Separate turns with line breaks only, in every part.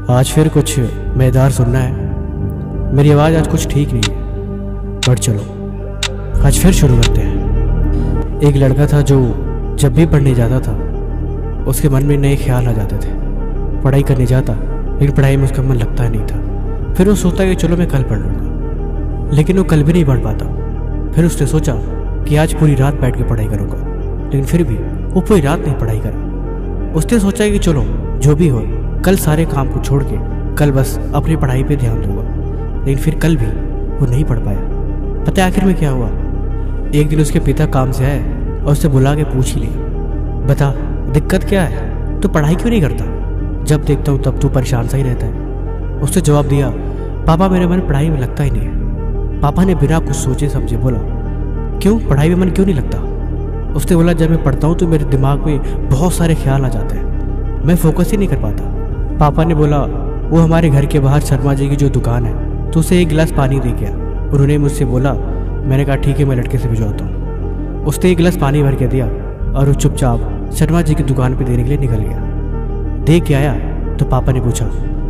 आज फिर कुछ मज़ेदार सुनना है। मेरी आवाज़ आज कुछ ठीक नहीं है, बट चलो आज फिर शुरू करते हैं। एक लड़का था जो जब भी पढ़ने जाता था उसके मन में नए ख्याल आ जाते थे। पढ़ाई करने जाता लेकिन पढ़ाई में उसका मन लगता नहीं था। फिर वो सोचता कि चलो मैं कल पढ़ लूँगा, लेकिन वो कल भी नहीं पढ़ पाता। फिर उसने सोचा कि आज पूरी रात बैठ के पढ़ाई करूँगा, लेकिन फिर भी वो पूरी रात नहीं पढ़ाई करा। उसने सोचा कि चलो जो भी हो, कल सारे काम को छोड़ के कल बस अपनी पढ़ाई पे ध्यान दूंगा, लेकिन फिर कल भी वो नहीं पढ़ पाया। पता है आखिर में क्या हुआ? एक दिन उसके पिता काम से आए और उससे बुला के पूछ ही लिया, बता दिक्कत क्या है, तू पढ़ाई क्यों नहीं करता? जब देखता हूँ तब तू परेशान सा ही रहता है। उसने जवाब दिया, पापा मेरा मन पढ़ाई में लगता ही नहीं है। पापा ने बिना कुछ सोचे समझे बोला, क्यों पढ़ाई में मन क्यों नहीं लगता? उसने बोला, जब मैं पढ़ता हूँ तो मेरे दिमाग में बहुत सारे ख्याल आ जाते हैं, मैं फोकस ही नहीं कर पाता। पापा ने बोला, वो हमारे घर के बाहर शर्मा जी की जो दुकान है तो उसे एक गिलास पानी दे गया। उन्होंने मुझसे बोला, मैंने कहा ठीक है मैं लड़के से भिजवाता हूँ। उसने एक गिलास पानी भर के दिया और वो चुपचाप शर्मा जी की दुकान पे देने के लिए निकल गया। दे के आया तो पापा ने पूछा,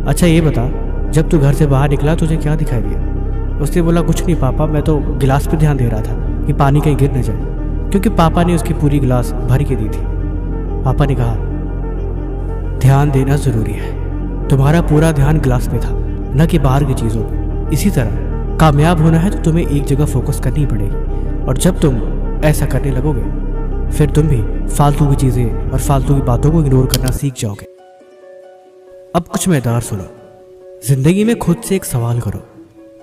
अच्छा ये बता जब तू घर से बाहर निकला तुझे क्या दिखाई दिया? उसने बोला, कुछ नहीं पापा, मैं तो गिलास पे ध्यान दे रहा था कि पानी कहीं गिर न जाए, क्योंकि पापा ने उसकी पूरी गिलास भर के दी थी। पापा ने कहा, ध्यान देना ज़रूरी है। तुम्हारा पूरा ध्यान गिलास पे था, न कि बाहर की चीज़ों पे। इसी तरह कामयाब होना है तो तुम्हें एक जगह फोकस करनी पड़ेगी, और जब तुम ऐसा करने लगोगे फिर तुम भी फालतू की चीज़ें और फालतू की बातों को इग्नोर करना सीख जाओगे। अब कुछ मज़ेदार सुनो। ज़िंदगी में खुद से एक सवाल करो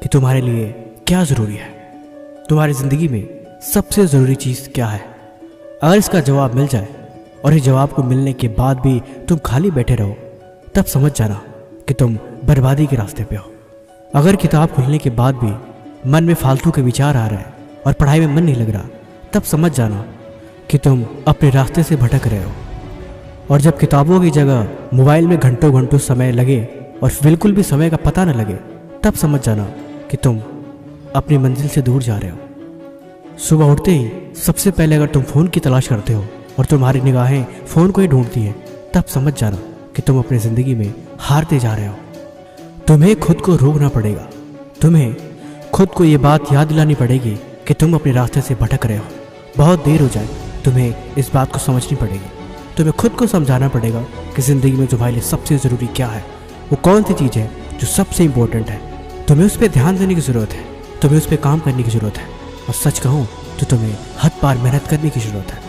कि तुम्हारे लिए क्या ज़रूरी है। तुम्हारी ज़िंदगी में सबसे ज़रूरी चीज़ क्या है? अगर इसका जवाब मिल जाए और इस जवाब को मिलने के बाद भी तुम खाली बैठे रहो, तब समझ जाना कि तुम बर्बादी के रास्ते पे हो। अगर किताब खुलने के बाद भी मन में फालतू के विचार आ रहे हैं और पढ़ाई में मन नहीं लग रहा, तब समझ जाना कि तुम अपने रास्ते से भटक रहे हो। और जब किताबों की जगह मोबाइल में घंटों घंटों समय लगे और बिल्कुल भी समय का पता न लगे, तब समझ जाना कि तुम अपनी मंजिल से दूर जा रहे हो। सुबह उठते ही सबसे पहले अगर तुम फ़ोन की तलाश करते हो और तुम्हारी निगाहें फ़ोन को ही ढूंढती हैं, तब समझ जाना कि तुम अपनी ज़िंदगी में हारते जा रहे हो। तुम्हें खुद को रोकना पड़ेगा। तुम्हें खुद को ये बात याद दिलानी पड़ेगी कि तुम अपने रास्ते से भटक रहे हो। बहुत देर हो जाए, तुम्हें इस बात को समझनी पड़ेगी। तुम्हें खुद को समझाना पड़ेगा कि ज़िंदगी में तुम्हारे लिए सबसे ज़रूरी क्या है, वो कौन सी चीज़ है जो सबसे इम्पोर्टेंट है। तुम्हें उस पर ध्यान देने की ज़रूरत है, तुम्हें उस पर काम करने की ज़रूरत है, और सच कहूँ तो तुम्हें हद पार मेहनत करने की ज़रूरत है।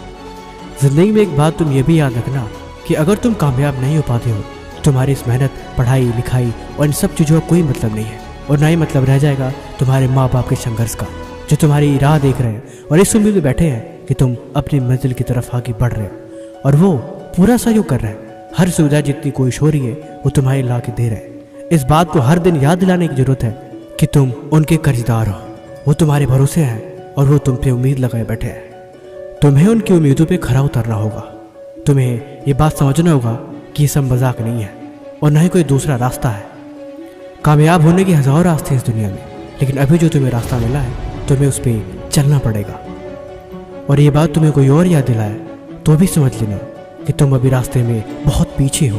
ज़िंदगी में एक बात तुम ये भी याद रखना कि अगर तुम कामयाब नहीं हो पाते हो, तुम्हारी इस मेहनत, पढ़ाई, लिखाई और इन सब चीज़ों का कोई मतलब नहीं है, और ना ही मतलब रह जाएगा तुम्हारे माँ बाप के संघर्ष का, जो तुम्हारी राह देख रहे हैं और इस उम्मीद में बैठे हैं कि तुम अपनी मंजिल की तरफ आगे बढ़ रहे हो, और वो पूरा सहयोग कर रहे हैं। हर सुविधा जितनी कोशिश हो रही है वो तुम्हारे ला के दे रहे हैं। इस बात को हर दिन याद दिलाने की ज़रूरत है कि तुम उनके कर्जदार हो। वो तुम्हारे भरोसे हैं और वो तुम पे उम्मीद लगाए बैठे हैं। तुम्हें उनकी उम्मीदों पे खरा उतरना होगा। तुम्हें ये बात समझना होगा कि ये सब मजाक नहीं है और न ही कोई दूसरा रास्ता है। कामयाब होने के हज़ारों रास्ते हैं इस दुनिया में, लेकिन अभी जो तुम्हें रास्ता मिला है तुम्हें उस पर चलना पड़ेगा। और ये बात तुम्हें कोई और याद दिलाए तो भी समझ लेना कि तुम अभी रास्ते में बहुत पीछे हो।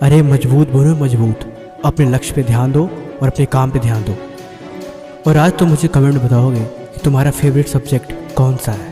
अरे मजबूत बनो मजबूत, अपने लक्ष्य पे ध्यान दो और अपने काम पे ध्यान दो। और आज तुम मुझे कमेंट में बताओगे कि तुम्हारा फेवरेट सब्जेक्ट कौन सा है।